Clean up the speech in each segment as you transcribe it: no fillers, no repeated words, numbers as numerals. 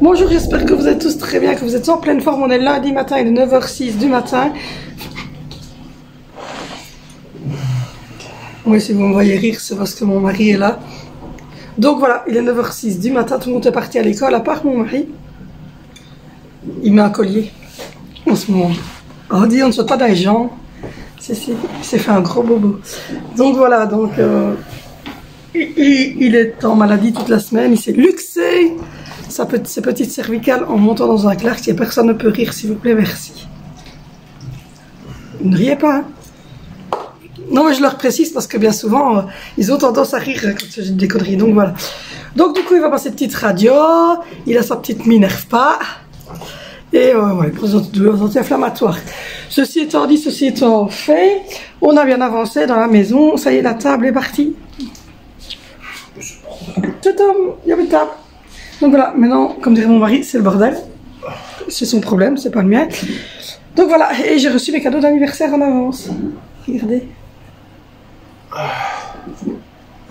Bonjour, j'espère que vous êtes tous très bien, que vous êtes en pleine forme. On est lundi matin, il est 9h06 du matin. Oui, si vous me voyez rire, c'est parce que mon mari est là. Donc voilà, il est 9h06 du matin, tout le monde est parti à l'école, à part mon mari. Il met un collier en ce moment. On dit on ne souhaite pas d'argent. Il s'est fait un gros bobo. Donc voilà, donc il est en maladie toute la semaine, il s'est luxé ses petites cervicales en montant dans un clark et personne ne peut rire, s'il vous plaît, merci. Ne riez pas, hein. Non, mais je leur précise parce que bien souvent, ils ont tendance à rire quand j'ai des conneries, donc voilà. Donc du coup, il va passer petite radio, il a sa petite Minerve pas, et voilà, des anti-inflammatoires. Ceci étant dit, ceci étant fait, on a bien avancé dans la maison, ça y est, la table est partie. Cet homme, il y avait une table. Donc voilà, maintenant, comme dirait mon mari, c'est le bordel. C'est son problème, c'est pas le mien. Donc voilà, et j'ai reçu mes cadeaux d'anniversaire en avance. Regardez.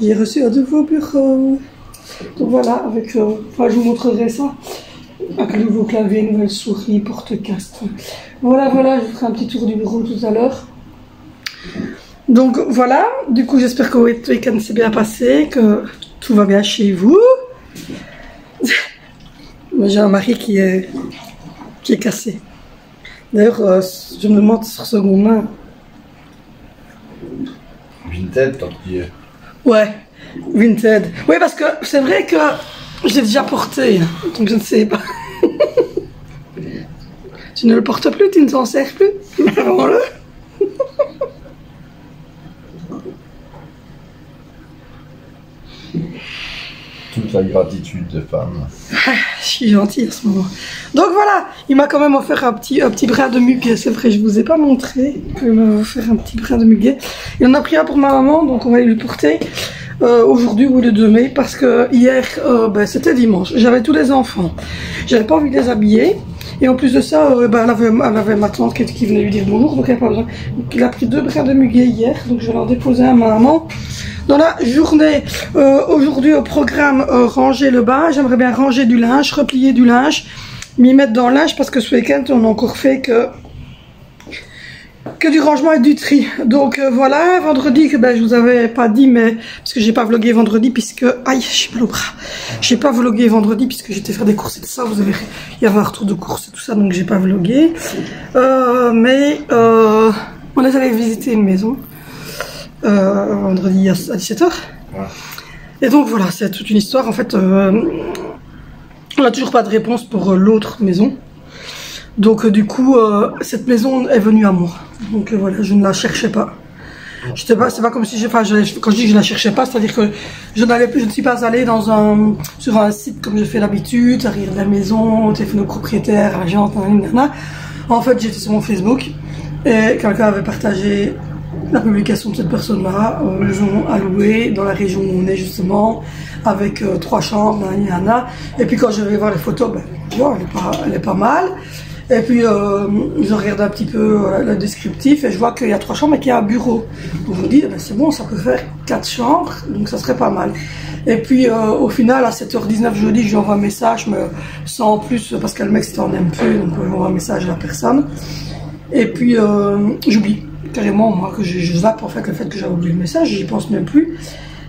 J'ai reçu un nouveau bureau. Donc voilà, avec, enfin, je vous montrerai ça. Avec un nouveau clavier, nouvelle souris, porte-casque. Voilà, voilà, je vous ferai un petit tour du bureau tout à l'heure. Donc voilà, du coup, j'espère que votre week-end s'est bien passé, que tout va bien chez vous. Moi, j'ai un mari qui est cassé. D'ailleurs, je me demande sur seconde main. Vinted, tant pis. Ouais, Vinted. Oui, parce que c'est vrai que j'ai déjà porté, donc je ne sais pas. Tu ne le portes plus, tu ne t'en sers plus. Voilà. Toute la gratitude de femme. Je suis gentille à ce moment. Donc voilà, il m'a quand même offert un petit brin de muguet. C'est vrai, je vous ai pas montré. Il m'a offert un petit brin de muguet. Il en a pris un pour ma maman, donc on va lui porter aujourd'hui ou le 2 mai, parce que hier, c'était dimanche. J'avais tous les enfants. J'avais pas envie de les habiller. Et en plus de ça, elle avait ma tante qui venait lui dire bonjour, donc elle n'a pas besoin. Donc il a pris 2 brins de muguet hier, donc je vais leur déposer à ma maman. Dans la journée, aujourd'hui au programme, ranger le bas. J'aimerais bien ranger du linge, replier du linge, m'y mettre dans le linge, parce que ce week-end, on n'a encore fait que du rangement et du tri. Donc voilà, vendredi, que je vous avais pas dit, mais parce que j'ai pas vlogué vendredi, puisque aïe, j'ai mal au bras. J'ai pas vlogué vendredi puisque j'étais faire des courses et tout ça. Vous avez, il y avait un retour de courses et tout ça, donc j'ai pas vlogué. Mais on est allé visiter une maison vendredi à 17h. Ouais. Et donc voilà, c'est toute une histoire. En fait, on n'a toujours pas de réponse pour l'autre maison. Donc du coup, cette maison est venue à moi. Donc voilà, je ne la cherchais pas. C'est pas comme si quand je dis que je la cherchais pas, c'est-à-dire que je ne suis pas allée sur un site comme je fais d'habitude, à regarder la maison, au téléphone au propriétaire, agent, nanana. En fait, j'étais sur mon Facebook et quelqu'un avait partagé la publication de cette personne-là, maison à louer dans la région où on est justement, avec 3 chambres, nanana. Et puis quand je vais voir les photos, elle est pas mal. Et puis je regarde un petit peu le descriptif et je vois qu'il y a 3 chambres et qu'il y a un bureau. Donc je me dis, c'est bon, ça peut faire 4 chambres, donc ça serait pas mal. Et puis au final, à 7h19 jeudi, je lui envoie un message, mais sans plus, parce que le mec c'était en MP, donc je lui envoie un message à la personne. Et puis j'oublie carrément, moi, que je zappe en fait le fait que j'ai oublié le message, j'y pense même plus.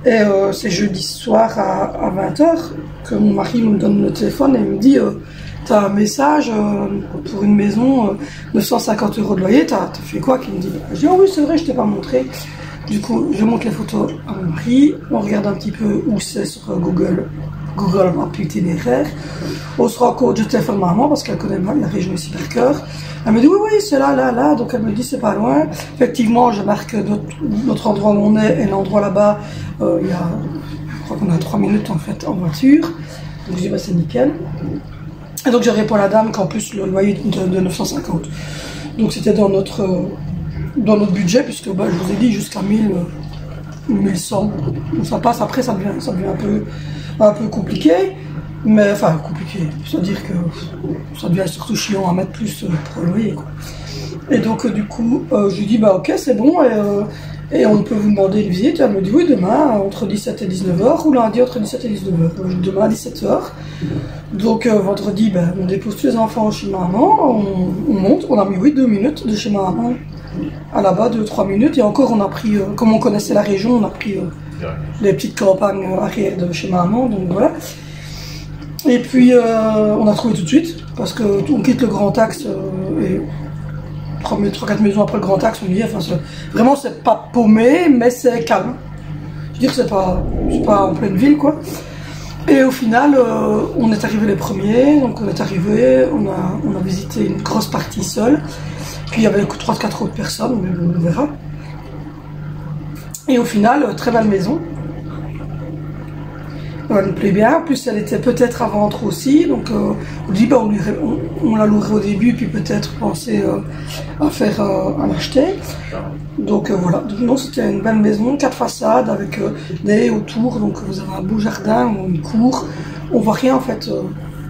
Et c'est jeudi soir à 20h que mon mari me donne le téléphone et il me dit t'as un message pour une maison, 950 € de loyer, t'as fait quoi? Qu'il me dit. Je dis oh oui, c'est vrai, je t'ai pas montré. Du coup, je montre les photos à mon mari, on regarde un petit peu où c'est sur Google Maps itinéraire. On se rend compte, je téléphone ma maman parce qu'elle connaît mal la région ici par cœur. Elle me dit oui, c'est là, donc elle me dit c'est pas loin. Effectivement, je marque notre endroit où on est et l'endroit là-bas, je crois qu'on a 3 minutes en fait en voiture. Donc je dis c'est nickel. Et donc je réponds à la dame qu'en plus le loyer de 950. Donc c'était dans notre budget, puisque je vous ai dit jusqu'à 1000 ou 1100. Donc ça passe, après ça devient un peu compliqué. Mais enfin, compliqué. C'est-à-dire que ça devient surtout chiant à mettre plus pour le loyer, quoi. Et donc, du coup, je lui dis, bah ok, c'est bon, et on peut vous demander une visite. Elle me dit, oui, demain, entre 17 et 19h, ou lundi, entre 17 et 19h. Demain, à 17h. Donc, vendredi, ben, on dépose tous les enfants chez maman, on monte, on a mis 2 minutes de chez maman à là-bas, 2-3 minutes, et encore, on a pris, comme on connaissait la région, on a pris les petites campagnes arrière de chez maman, donc voilà. Et puis, on a trouvé tout de suite, parce qu'on quitte le Grand Axe, et 3-4 maisons après le Grand Axe, on dit, enfin, vraiment, c'est pas paumé, mais c'est calme. Je veux dire, c'est pas en pleine ville, quoi. Et au final, on est arrivé les premiers, donc on est arrivé, on a visité une grosse partie seule, puis il y avait que 3-4 autres personnes, mais on verra. Et au final, très belle maison. Elle me plaît bien, en plus elle était peut-être à vendre aussi, donc on dit bah, on la louerait au début, puis peut-être penser à l'acheter. Donc voilà, donc non, c'était une belle maison, 4 façades avec des haies autour, donc vous avez un beau jardin, une cour, on voit rien en fait,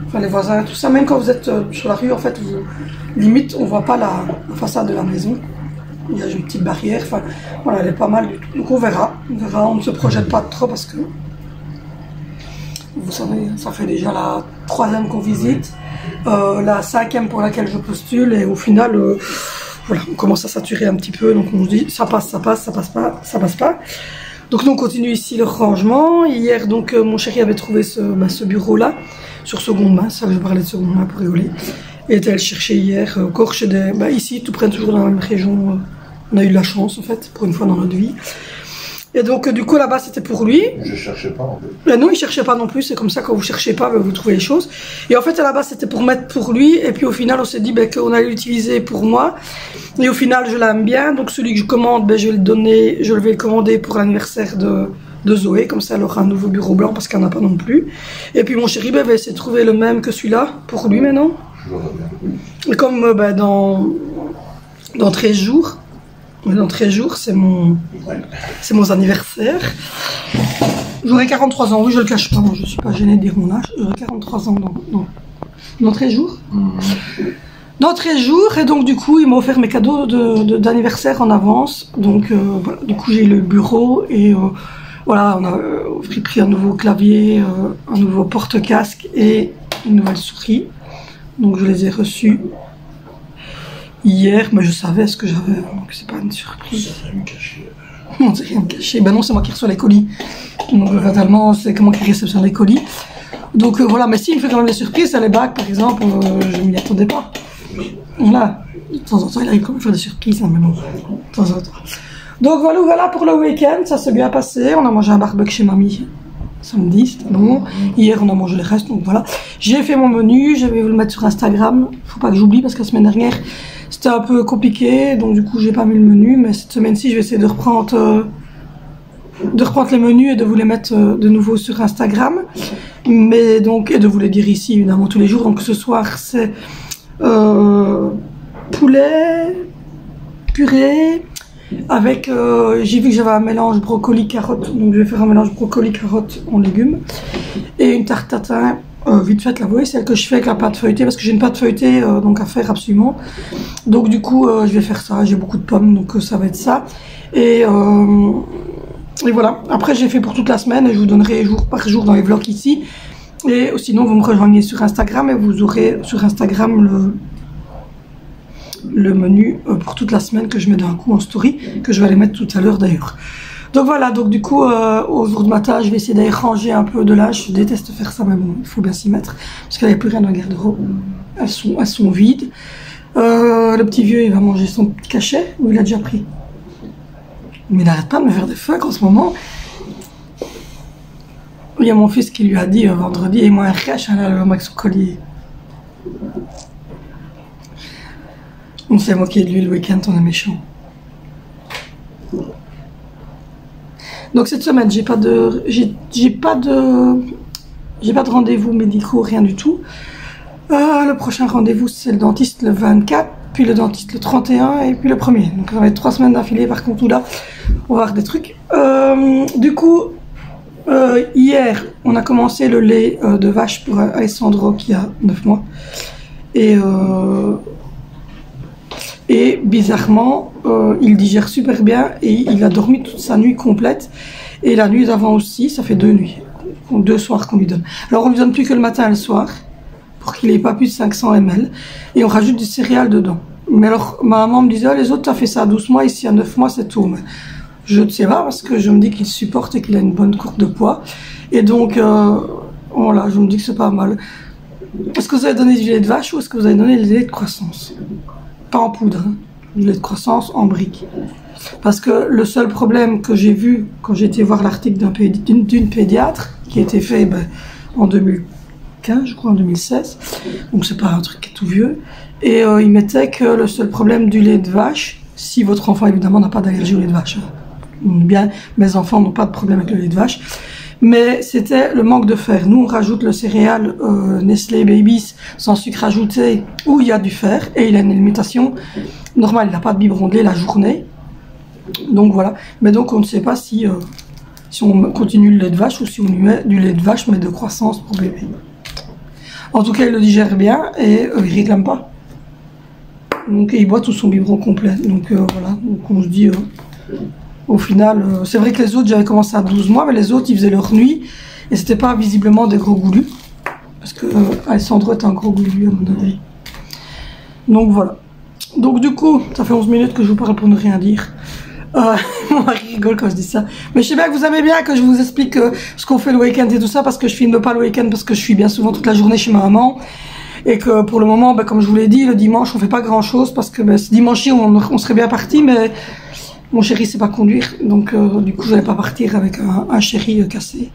enfin les voisins, tout ça, même quand vous êtes sur la rue, en fait, limite on voit pas la façade de la maison. Il y a une petite barrière, enfin voilà, elle est pas mal du tout, donc on verra, on ne se projette pas trop parce que vous savez, ça fait déjà la 3e qu'on visite, la 5e pour laquelle je postule, et au final, voilà, on commence à saturer un petit peu, donc on se dit ça passe, ça passe pas. Donc nous on continue ici le rangement. Hier donc mon chéri avait trouvé ce bureau-là, sur seconde main, ça je parlais de seconde main pour rigoler. Et était allé chercher hier, encore chez ici, tout près, toujours dans la même région, on a eu de la chance en fait, pour une fois dans notre vie. Et donc, du coup, là-bas, c'était pour lui. Je cherchais pas, en fait. Non, il cherchait pas non plus. C'est comme ça, quand vous cherchez pas, vous trouvez les choses. Et en fait, là-bas, c'était pour mettre pour lui. Et puis, au final, on s'est dit qu'on allait l'utiliser pour moi. Et au final, je l'aime bien. Donc, celui que je commande, je vais le commander pour l'anniversaire de Zoé. Comme ça, elle aura un nouveau bureau blanc parce qu'elle n'en a pas non plus. Et puis, mon chéri, va essayer de trouver le même que celui-là pour lui maintenant. Et comme dans 13 jours. Dans 13 jours, c'est mon anniversaire. J'aurai 43 ans, oui, je le cache pas, moi je suis pas gênée de dire mon âge. J'aurai 43 ans dans 13 jours. Dans 13 jours, et donc du coup, ils m'ont offert mes cadeaux d'anniversaire en avance. Donc voilà, du coup, j'ai eu le bureau et voilà, on a pris un nouveau clavier, un nouveau porte-casque et une nouvelle souris. Donc je les ai reçus hier, mais je savais ce que j'avais, donc c'est pas une surprise. C'est rien me caché. Non, c'est rien me caché. Ben non, c'est moi qui reçois les colis. Donc fatalement, c'est moi qui réceptionne les colis. Donc voilà, mais si, il me fait quand même des surprises. Les bagues, par exemple, je ne m'y attendais pas. Voilà, de temps en temps, il arrive quand même à faire des surprises, hein, mais bon, de temps en temps. Donc voilà pour le week-end, ça s'est bien passé. On a mangé un barbecue chez mamie samedi, c'était bon. Hier, on a mangé les restes, donc voilà. J'ai fait mon menu, je vais vous le mettre sur Instagram. Faut pas que j'oublie parce que la semaine dernière, c'était un peu compliqué, donc du coup, j'ai pas mis le menu. Mais cette semaine-ci, je vais essayer de reprendre les menus et de vous les mettre de nouveau sur Instagram. Mais donc, et de vous les dire ici, évidemment, tous les jours. Donc ce soir, c'est poulet, purée, avec, j'ai vu que j'avais un mélange brocoli-carotte, donc je vais faire un mélange brocoli-carotte en légumes, et une tarte tatin, vite faite, la voyez, celle que je fais avec la pâte feuilletée, parce que j'ai une pâte feuilletée donc à faire absolument. Donc du coup, je vais faire ça, j'ai beaucoup de pommes, donc ça va être ça. Et voilà, après j'ai fait pour toute la semaine, et je vous donnerai jour par jour dans les vlogs ici. Et sinon, vous me rejoignez sur Instagram, et vous aurez sur Instagram le menu pour toute la semaine que je mets d'un coup en story, que je vais aller mettre tout à l'heure d'ailleurs. Donc voilà, donc du coup au jour de matin, je vais essayer d'aller ranger un peu de linge. Je déteste faire ça, mais bon, il faut bien s'y mettre parce qu'il n'y a plus rien dans la garde-robe, elles sont vides. Le petit vieux, il va manger son petit cachet, ou il a déjà pris, mais il n'arrête pas de me faire des fucks en ce moment. Il y a mon fils qui lui a dit vendredi, et moi un rêche avec son collier. On s'est moqué de lui le week-end, on est méchant. Donc cette semaine, j'ai pas de rendez-vous médicaux, rien du tout. Le prochain rendez-vous, c'est le dentiste le 24, puis le dentiste le 31, et puis le 1er. Donc ça va être 3 semaines d'affilée. Par contre, là, on va voir des trucs. Du coup, Hier, on a commencé le lait de vache pour Alessandro qui a 9 mois. Et bizarrement, il digère super bien et il a dormi toute sa nuit complète. Et la nuit d'avant aussi, ça fait 2 nuits, 2 soirs qu'on lui donne. Alors on lui donne plus que le matin et le soir, pour qu'il n'ait pas plus de 500 ml. Et on rajoute du céréales dedans. Mais alors ma maman me disait, oh, les autres, t'as fait ça à 12 mois, ici à 9 mois, c'est tout. Mais je ne sais pas, parce que je me dis qu'il supporte et qu'il a une bonne courbe de poids. Et donc, voilà, je me dis que c'est pas mal. Est-ce que vous avez donné du lait de vache ou est-ce que vous avez donné du lait de croissance? Pas en poudre, hein. Du lait de croissance en briques. Parce que le seul problème que j'ai vu quand j'ai été voir l'article d'une pédiatre, qui a été fait en 2015, je crois, en 2016, donc c'est pas un truc qui est tout vieux, et il mettait que le seul problème du lait de vache, si votre enfant évidemment n'a pas d'allergie au lait de vache, hein. Bien, mes enfants n'ont pas de problème avec le lait de vache, mais c'était le manque de fer. Nous, on rajoute le céréal Nestlé Babies sans sucre ajouté, où il y a du fer, et il a une alimentation normale, il n'a pas de biberon de lait la journée. Donc voilà, mais donc on ne sait pas si on continue le lait de vache ou si on lui met du lait de vache mais de croissance pour bébé. En tout cas, il le digère bien et il réclame pas. Donc il boit tout son biberon complet. Donc voilà, donc on se dit au final, c'est vrai que les autres, j'avais commencé à 12 mois, mais les autres ils faisaient leur nuit et c'était pas visiblement des gros goulus. Parce que Alessandro est un gros goulu à mon avis. Donc voilà. Donc du coup, ça fait 11 minutes que je vous parle pour ne rien dire. Mon mari rigole quand je dis ça. Mais je sais bien que vous aimez bien que je vous explique ce qu'on fait le week-end et tout ça, parce que je filme pas le week-end, parce que je suis bien souvent toute la journée chez ma maman. Et que pour le moment, comme je vous l'ai dit, le dimanche, on fait pas grand-chose, parce que ce dimanche-ci, on serait bien parti, mais mon chéri sait pas conduire. Donc du coup, je n'allais pas partir avec un chéri cassé.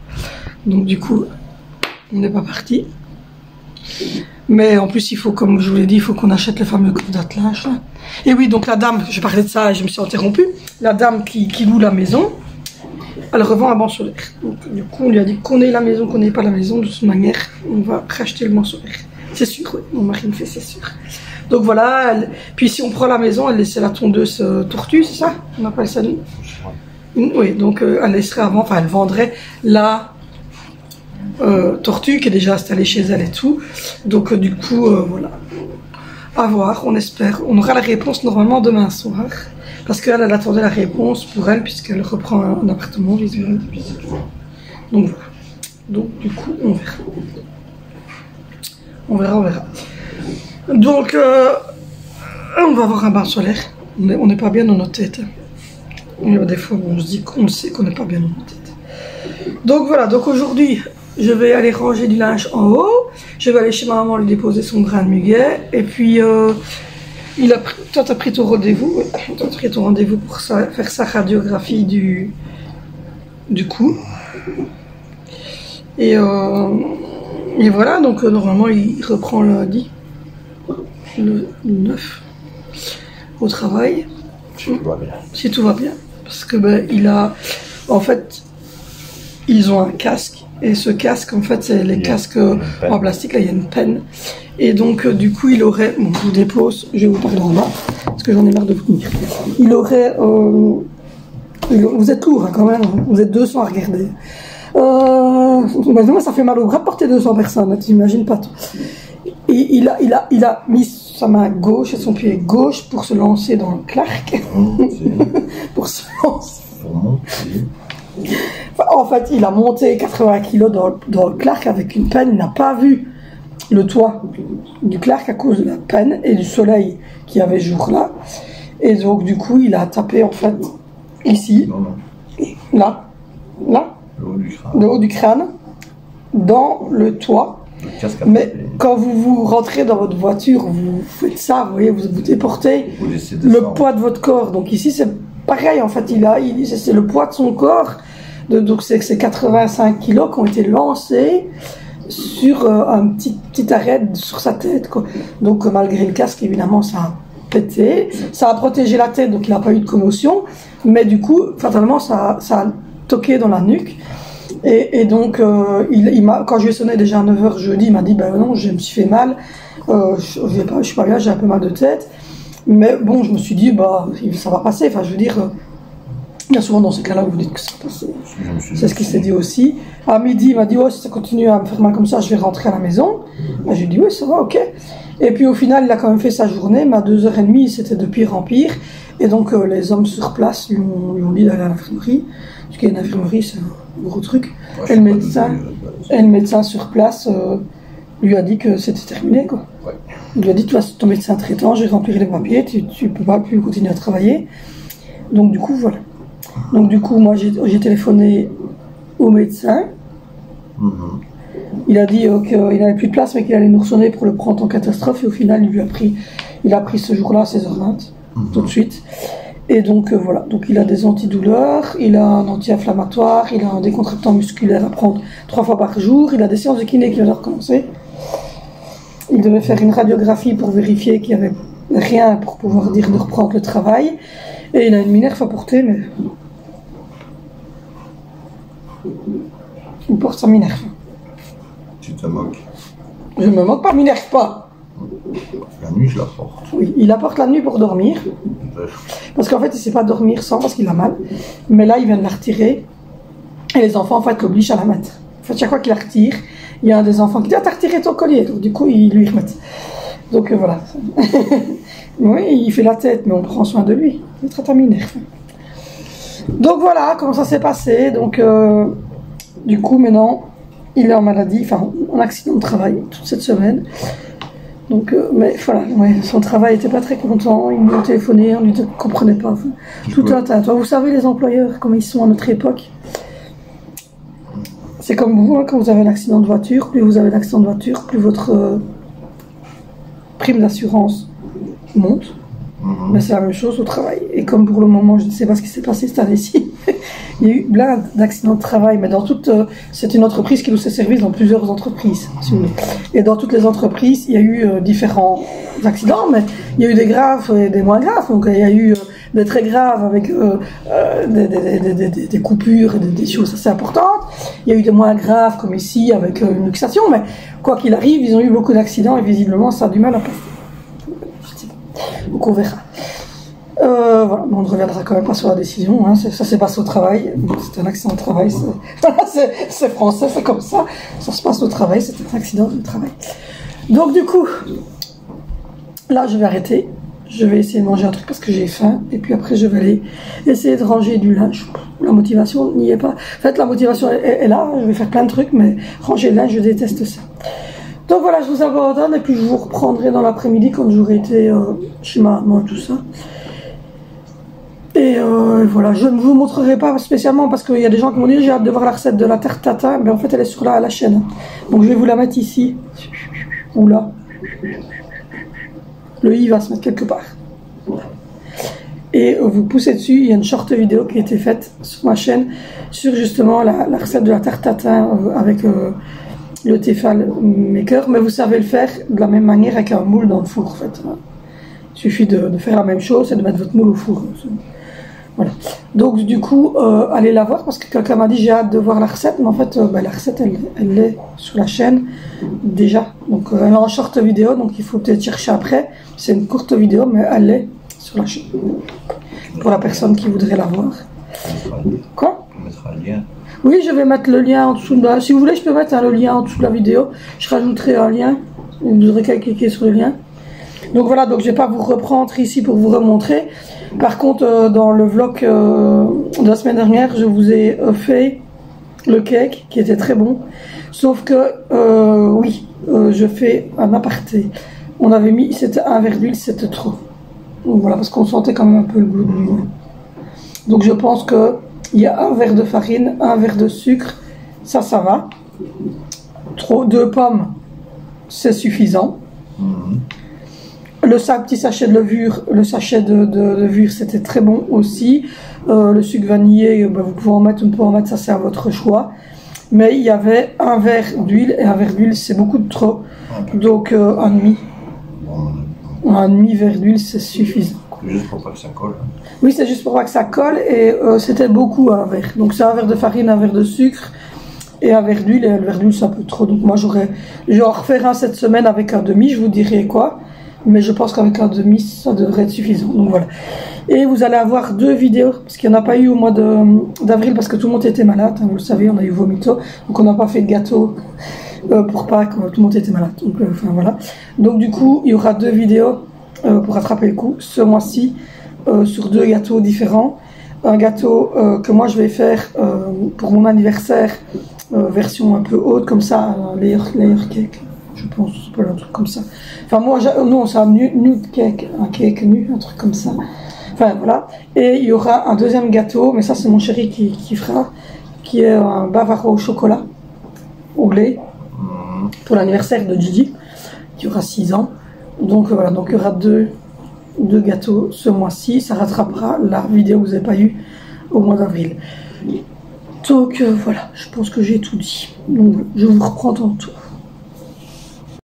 Donc du coup, on n'est pas parti. Mais en plus, il faut, comme je vous l'ai dit, il faut qu'on achète le fameux coffre d'attelage. Et oui, donc la dame, je parlais de ça et je me suis interrompue, la dame qui loue la maison, elle revend un banc solaire. Donc du coup, on lui a dit qu'on ait la maison, qu'on n'ait pas la maison, de toute manière, on va racheter le banc solaire. C'est sûr, oui, mon mari me fait, c'est sûr. Donc voilà, puis si on prend la maison, elle laissait la tondeuse tortue, c'est ça? On appelle ça nous? Oui, donc elle laisserait avant, enfin elle vendrait la tortue qui est déjà installée chez elle et tout. Donc du coup, voilà. À voir, on espère. On aura la réponse normalement demain soir. Parce qu'elle attendait la réponse pour elle, puisqu'elle reprend un appartement, visiblement. Donc voilà. Donc du coup, on verra. On verra. Donc, on va avoir un bain solaire. On n'est pas bien dans notre tête. Il y a des fois où on se dit qu'on sait qu'on n'est pas bien dans notre tête. Donc voilà, donc aujourd'hui, je vais aller ranger du linge en haut. Je vais aller chez ma maman lui déposer son brin de muguet. Et puis, toi, tu as pris ton rendez-vous. Tu as pris ton rendez-vous pour faire sa radiographie du cou. Et voilà, donc normalement, il reprend lundi, le 9, au travail. Si tout va bien. Si tout va bien. Parce que en fait, ils ont un casque. Et ce casque, en fait, c'est les casques en plastique. Là, il y a une penne. Et donc, du coup, il aurait... Bon, je vous dépose. Je vais vous parler en bas. Parce que j'en ai marre de vous dire. Il aurait... vous êtes lourd, hein, quand même. Vous êtes 200 à regarder. Moi, ça fait mal au bras de porter 200 personnes. Tu n'imagines pas tout. Et il a mis sa main gauche et son pied gauche pour se lancer dans le clark. Pour se lancer. En fait, il a monté 80 kg dans le clark avec une penne. Il n'a pas vu le toit du clark à cause de la penne et du soleil qu'il y avait ce jour-là. Et donc, du coup, il a tapé, en fait, ici, là, le haut du crâne, dans le toit. Mais quand vous rentrez dans votre voiture, vous faites ça, vous voyez, vous déportez le poids de votre corps. Donc ici, c'est pareil, en fait, c'est le poids de son corps. Donc c'est 85 kilos qui ont été lancés sur un petit arrêt sur sa tête, quoi. Donc malgré le casque, évidemment, ça a pété. Ça a protégé la tête, donc il n'a pas eu de commotion. Mais du coup, fatalement, ça a toqué dans la nuque. Et donc, quand je lui ai sonné déjà à 9h jeudi, il m'a dit, non, je me suis fait mal. Je suis pas bien, j'ai un peu mal de tête. Mais bon, je me suis dit, ça va passer. Enfin, je veux dire... Bien souvent dans ces cas-là, vous dites que ça passe. C'est ce qui s'est dit aussi. À midi, il m'a dit, oh, si ça continue à me faire mal comme ça, je vais rentrer à la maison. Ben, j'ai dit, oui, ça va, ok. Et puis au final, il a quand même fait sa journée, mais à 2h30, c'était de pire en pire. Et donc les hommes sur place lui ont dit d'aller à l'infirmerie. Parce qu'il y a une infirmerie, c'est un gros truc. Ouais, et le médecin sur place lui a dit que c'était terminé, quoi. Ouais. Il lui a dit, toi, ton médecin traitant, j'ai rempli les papiers, tu peux pas plus continuer à travailler. Donc du coup, voilà. Donc du coup, moi, j'ai téléphoné au médecin. Il a dit qu'il n'avait plus de place, mais qu'il allait nous ressonner pour le prendre en catastrophe. Et au final, il a pris ce jour-là à 16h20, tout de suite. Et donc voilà, donc il a des antidouleurs, il a un anti-inflammatoire, il a un décontractant musculaire à prendre 3 fois par jour, il a des séances de kiné qui viennent de recommencer. Il devait faire une radiographie pour vérifier qu'il n'y avait rien pour pouvoir dire de reprendre le travail. Et il a une Minerve à porter, mais il porte sa Minerve. Tu te moques? Je me moque pas, Minerve pas. La nuit, je la porte. Oui, il la porte la nuit pour dormir. Parce qu'en fait, il ne sait pas dormir sans, parce qu'il a mal. Mais là, il vient de la retirer. Et les enfants, en fait, l'obligent à la mettre. En fait, chaque fois qu'il la retire, il y a un des enfants qui dit « Ah, t'as retiré ton collier !» Donc, du coup, ils lui remettent. Donc, voilà. Oui, il fait la tête, mais on prend soin de lui. Il traite à Minerve. Donc, voilà comment ça s'est passé. Donc, du coup, maintenant, il est en maladie, enfin, en accident de travail toute cette semaine. Donc, mais voilà, ouais, son travail n'était pas très content, il nous téléphoné, on ne lui comprenait pas. Enfin, tout un tas. Vous savez, les employeurs, comment ils sont à notre époque. C'est comme vous, hein, quand vous avez un accident de voiture, plus vous avez l'accident de voiture, plus votre prime d'assurance monte. Mais c'est la même chose au travail. Et comme pour le moment, je ne sais pas ce qui s'est passé cette année-ci, il y a eu plein d'accidents de travail, mais dans toute, c'est une entreprise qui nous fait service dans plusieurs entreprises. Si vous voulez. Et dans toutes les entreprises, il y a eu différents accidents, mais il y a eu des graves et des moins graves. Donc il y a eu des très graves avec des coupures et des choses assez importantes. Il y a eu des moins graves comme ici avec une luxation, mais quoi qu'il arrive, ils ont eu beaucoup d'accidents et visiblement ça a du mal à passer. Donc on verra. Voilà, on ne reviendra quand même pas sur la décision, hein. Ça s'est passé au travail, c'est un accident de travail, c'est français, c'est comme ça, ça se passe au travail, c'est un accident de travail. Donc du coup, là je vais arrêter, je vais essayer de manger un truc parce que j'ai faim, et puis après je vais aller essayer de ranger du linge. La motivation n'y est pas, en fait la motivation est là, je vais faire plein de trucs, mais ranger le linge, je déteste ça. Donc voilà, je vous abandonne et puis je vous reprendrai dans l'après-midi quand j'aurai été chez ma maman et tout ça. Et voilà, je ne vous montrerai pas spécialement parce qu'il y a des gens qui m'ont dit j'ai hâte de voir la recette de la tarte tatin, mais en fait elle est sur la chaîne. Donc je vais vous la mettre ici, ou là. Le i va se mettre quelque part. Et vous poussez dessus, il y a une short vidéo qui a été faite sur ma chaîne sur justement la recette de la tarte tatin avec le Tefal Maker, mais vous savez le faire de la même manière avec un moule dans le four en fait. Il suffit de faire la même chose et de mettre votre moule au four. Voilà. Donc du coup, allez la voir parce que quelqu'un m'a dit j'ai hâte de voir la recette, mais en fait la recette elle est sur la chaîne déjà. Donc elle est en short vidéo, donc il faut peut-être chercher après. C'est une courte vidéo, mais elle est sur la chaîne. Pour la personne qui voudrait la voir. Quoi ? On mettra le lien. Oui, je vais mettre le lien en dessous de la... Si vous voulez, je peux mettre le lien en dessous de la vidéo. Je rajouterai un lien. Vous aurez qu'à cliquer sur le lien. Donc voilà, donc je ne vais pas vous reprendre ici pour vous remontrer. Par contre, dans le vlog de la semaine dernière, je vous ai fait le cake qui était très bon. Sauf que, oui, je fais un aparté. On avait mis, c'était un verre d'huile, c'était trop. Donc voilà, parce qu'on sentait quand même un peu le goût de l'huile. Donc je pense que il y a un verre de farine, un verre de sucre, ça va. 2 pommes, c'est suffisant. Le petit sachet de levure, le sachet de levure, c'était très bon aussi. Le sucre vanillé, vous pouvez en mettre, on peut en mettre, ça c'est à votre choix. Mais il y avait un verre d'huile, et un verre d'huile, c'est beaucoup de trop. Donc un demi verre d'huile, c'est suffisant. Juste pour pas que ça colle. Oui, c'est juste pour pas que ça colle et c'était beaucoup un verre. Donc c'est un verre de farine, un verre de sucre et un verre d'huile. Et le verre d'huile c'est un peu trop. Donc moi j'en referai un cette semaine avec un demi, je vous dirai quoi. Mais je pense qu'avec un demi, ça devrait être suffisant. Donc voilà. Et vous allez avoir 2 vidéos, parce qu'il n'y en a pas eu au mois d'avril, parce que tout le monde était malade. Hein, vous le savez, on a eu vomito. Donc on n'a pas fait de gâteau pour Pâques, tout le monde était malade. Donc enfin voilà. Donc du coup, il y aura 2 vidéos pour rattraper le coup ce mois-ci sur 2 gâteaux différents. Un gâteau que moi je vais faire pour mon anniversaire, version un peu haute, comme ça, layer cake. Je pense, c'est pas un truc comme ça. Enfin, moi, non, c'est un nude cake, un cake nu, un truc comme ça. Enfin, voilà. Et il y aura un deuxième gâteau, mais ça, c'est mon chéri qui fera, qui est un bavaro au chocolat, au lait, pour l'anniversaire de Gigi, qui aura 6 ans. Donc, voilà. Donc, il y aura deux gâteaux ce mois-ci. Ça rattrapera la vidéo que vous n'avez pas eue au mois d'avril. Donc, voilà. Je pense que j'ai tout dit. Donc, je vous reprends tantôt.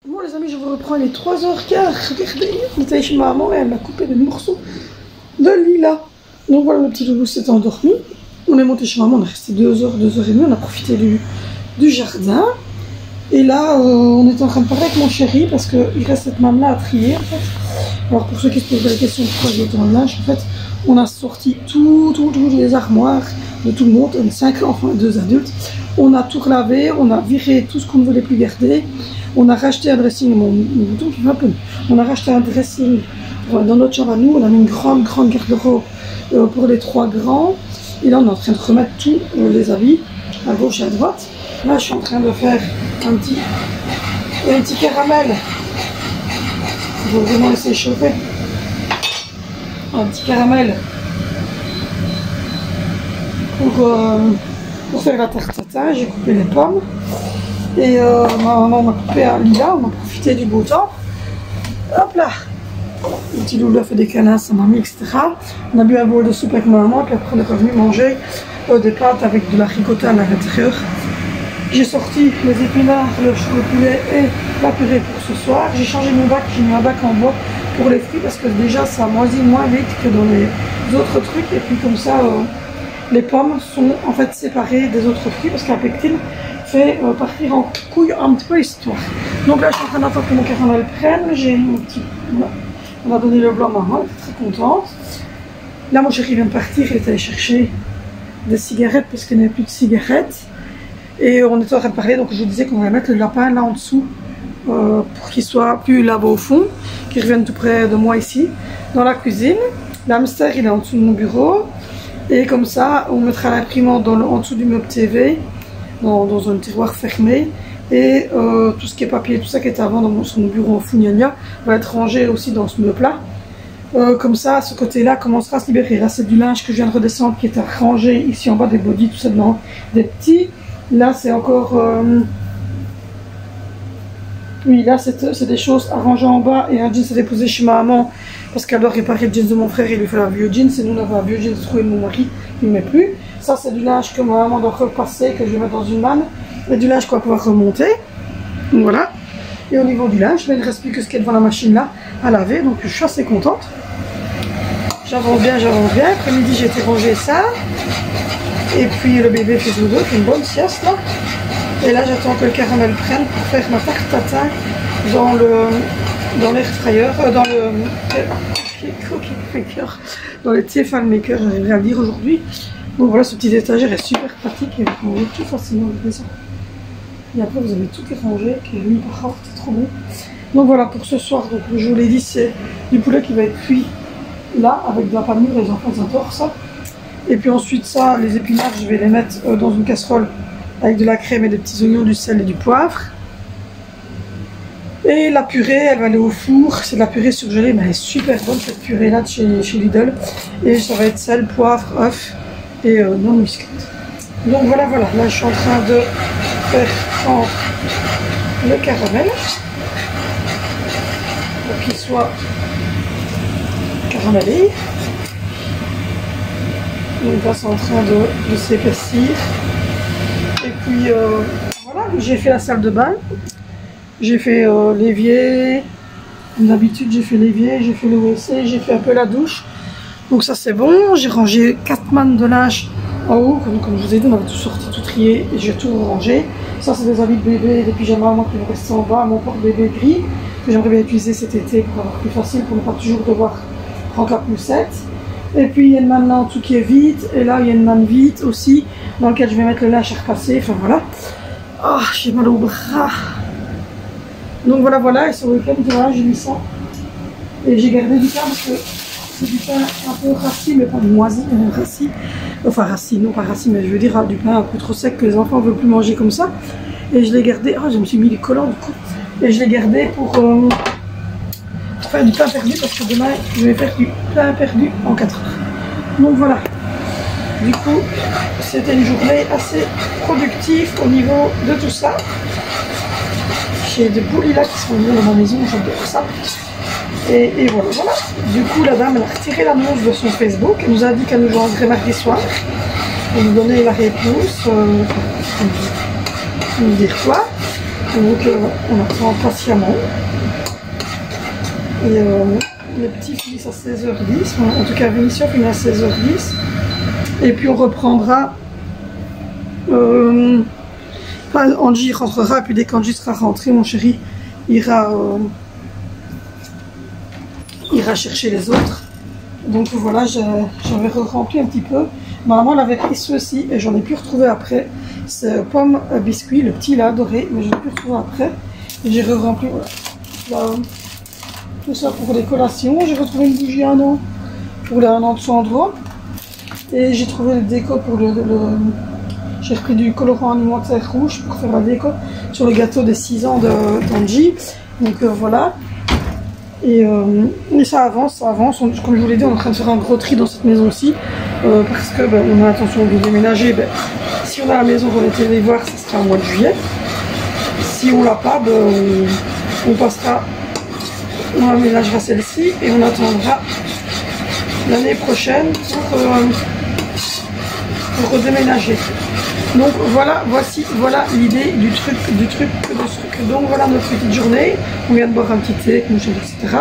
Bon les amis, je vous reprends, il est 3h15, regardez, on était chez maman et elle m'a coupé des morceaux de lilas. Donc voilà, le petit loulou s'est endormi. On est monté chez maman, on est resté 2h, 2h30, on a profité du jardin. Et là, on est en train de parler avec mon chéri parce qu'il reste cette maman là à trier en fait. Alors pour ceux qui se posent la question pourquoi j'ai autant de linge, en fait, on a sorti tous les armoires de tout le monde, on est 5 enfants et 2 adultes. On a tout relavé, on a viré tout ce qu'on ne voulait plus garder. On a racheté un dressing, mon bouton qui va un peu. On a racheté un dressing dans notre chambre à nous. On a mis une grande garde-robe pour les 3 grands. Et là, on est en train de remettre tous les habits à gauche et à droite. Là, je suis en train de faire un petit caramel. Je vais vraiment laisser chauffer. Un petit caramel pour faire la tarte tatin. J'ai coupé les pommes. Et on a coupé un lilas, on a profité du beau temps. Hop là, le petit loulou a fait des câlins à sa mamie, etc. On a bu un bol de soupe avec ma maman, puis après on est revenu manger des pâtes avec de la ricotta à l'intérieur. J'ai sorti les épinards, le poulet et la purée pour ce soir. J'ai changé mon bac, j'ai mis un bac en bois pour les fruits parce que déjà ça moisit moins vite que dans les autres trucs. Et puis comme ça, les pommes sont en fait séparées des autres fruits parce que la pectine fait partir en couille un petit peu l'histoire. Donc là je suis en train d'attendre que mon caramel prenne. J'ai mon petit... On a donné le blanc à maman, elle est très contente. Là mon chéri vient de partir, il est allé chercher des cigarettes parce qu'il n'y avait plus de cigarettes. Et on était en train de parler, donc je vous disais qu'on va mettre le lapin là en dessous pour qu'il soit plus là-bas au fond, qu'il revienne tout près de moi ici, dans la cuisine. L'hamster il est en dessous de mon bureau. Et comme ça on mettra l'imprimante en dessous du meuble TV. Dans un tiroir fermé et tout ce qui est papier, tout ça qui était avant dans son bureau en Fugnagna va être rangé aussi dans ce meuble là. Comme ça, ce côté-là commencera à se libérer. Là, c'est du linge que je viens de redescendre qui est rangé ici en bas des bodys, tout ça dedans, des petits. Là, c'est encore... Oui, là, c'est des choses à ranger en bas et un jeans à déposer chez ma maman parce qu'elle doit réparer le jeans de mon frère et lui fait un vieux jeans. Et nous, on avait un vieux jeans trouvé de mon mari qui ne met plus. Ça, c'est du linge que ma maman doit repasser, que je vais mettre dans une manne. Et du linge qu'on va pouvoir remonter. Donc voilà. Et au niveau du linge, il ne reste plus que ce qui est devant la machine là à laver. Donc je suis assez contente. J'avance bien. Après-midi, j'ai été ranger ça. Et puis le bébé fait dodo, fait une bonne sieste là. Et là, j'attends que le caramel prenne pour faire ma tarte tatin dans l'air fryer, dans le cookie maker, dans le Tefal maker, j'arriverai à le dire aujourd'hui. Donc voilà, ce petit étagère est super pratique et vous pouvez tout facilement avec ça. Et après, vous avez tout rangé, qui est mis par rapport, c'est trop bon. Donc voilà, pour ce soir, donc, je vous l'ai dit, c'est du poulet qui va être cuit là, avec de la panure, les enfants adorent ça. Et puis ensuite, ça, les épinards, je vais les mettre dans une casserole avec de la crème et des petits oignons, du sel et du poivre. Et la purée, elle va aller au four. C'est de la purée surgelée, mais elle est super bonne cette purée là de chez Lidl. Et ça va être sel, poivre, œuf et non muscade. Donc voilà, là je suis en train de faire fondre le caramel pour qu'il soit caramélé. Donc là c'est en train de s'épaissir. Et puis voilà, j'ai fait la salle de bain. J'ai fait l'évier, comme d'habitude j'ai fait l'évier, j'ai fait le WC, j'ai fait un peu la douche. Donc ça c'est bon, j'ai rangé 4 mannes de linge en haut, comme je vous ai dit, on avait tout sorti, tout trié et j'ai tout rangé. Ça c'est des habits de bébé, des pyjamas moi qui vont rester en bas, mon porte-bébé gris. que j'aimerais bien utiliser cet été pour avoir plus facile, pour ne pas toujours devoir prendre la poussette. Et puis il y a une manne là en dessous qui est vide, et là il y a une manne vide aussi, dans laquelle je vais mettre le linge à repasser, enfin voilà. Oh, j'ai mal au bras. Donc voilà, et sur le week-end, voilà, j'ai mis ça. Et j'ai gardé du pain parce que c'est du pain un peu rassis, mais pas moisi, rassis. Enfin rassis, non pas rassis, mais je veux dire du pain un peu trop sec que les enfants ne veulent plus manger comme ça. Et je l'ai gardé, je me suis mis les collants du coup. Et je l'ai gardé pour faire du pain perdu parce que demain je vais faire du pain perdu en 4 heures. Donc voilà. Du coup, c'était une journée assez productive au niveau de tout ça. J'ai des boulis là qui sont venus dans ma maison, j'adore ça. Et voilà. Du coup, la dame, elle a retiré l'annonce de son Facebook. Elle nous a dit qu'elle nous joindrait mardi soir pour nous donner la réponse. Nous dire quoi. Donc, on attend patiemment. Et les petits finissent à 16h10. En tout cas, Vinicius finit à 16h10. Et puis, on reprendra. Angie rentrera. Et puis, dès qu'Angie sera rentrée, mon chéri ira chercher les autres. Donc voilà, j'avais rempli un petit peu. Ma maman l'avait pris ceux-ci et j'en ai pu retrouver après. C'est pomme biscuit, le petit là doré, mais j'en ai pu retrouver après. Et j'ai rempli voilà. Tout ça pour les collations. J'ai retrouvé une bougie à 1 an pour les 1 an de Sandro. Et j'ai trouvé le déco pour j'ai repris du colorant alimentaire rouge pour faire la déco sur le gâteau des 6 ans d'Angie. Donc voilà. Et ça avance. Comme je vous l'ai dit, on est en train de faire un gros tri dans cette maison-ci. Parce que on a l'intention de déménager. Si on a la maison qu'on était allé voir, ce sera au mois de juillet. Si on l'a pas, on passera, on aménagera celle-ci et on attendra l'année prochaine pour redéménager. Donc voilà l'idée du truc. Donc voilà notre petite journée. On vient de boire un petit thé, etc.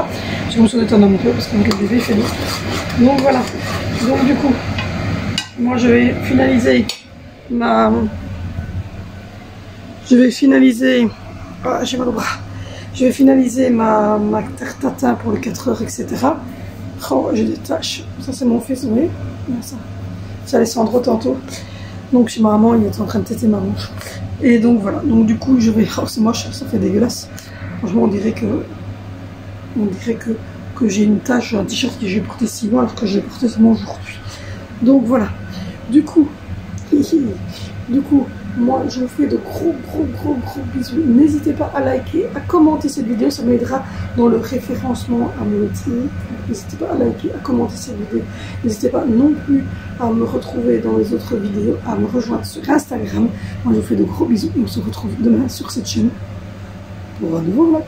Je me souhaite un amoureux parce que le bébé fait l'eau. Donc voilà. Donc du coup, moi je vais finaliser j'ai mal au bras. Je vais finaliser ma tarte tatin pour les 4 heures, etc. Oh, j'ai des taches. Ça c'est mon fils, oui. C'est Alessandro tantôt. Donc chez ma maman, il est en train de téter ma bouche. Et donc voilà. Donc du coup, je vais. Oh, c'est moche, ça fait dégueulasse. Franchement, on dirait que j'ai une tache sur un t-shirt que j'ai porté 6 mois alors que je l'ai porté seulement aujourd'hui. Donc voilà. Du coup, moi je vous fais de gros bisous. N'hésitez pas à liker, à commenter cette vidéo, ça m'aidera dans le référencement à mon métier. N'hésitez pas à liker, à commenter cette vidéo. N'hésitez pas non plus à me retrouver dans les autres vidéos, à me rejoindre sur Instagram. Moi je vous fais de gros bisous et on se retrouve demain sur cette chaîne pour un nouveau vlog.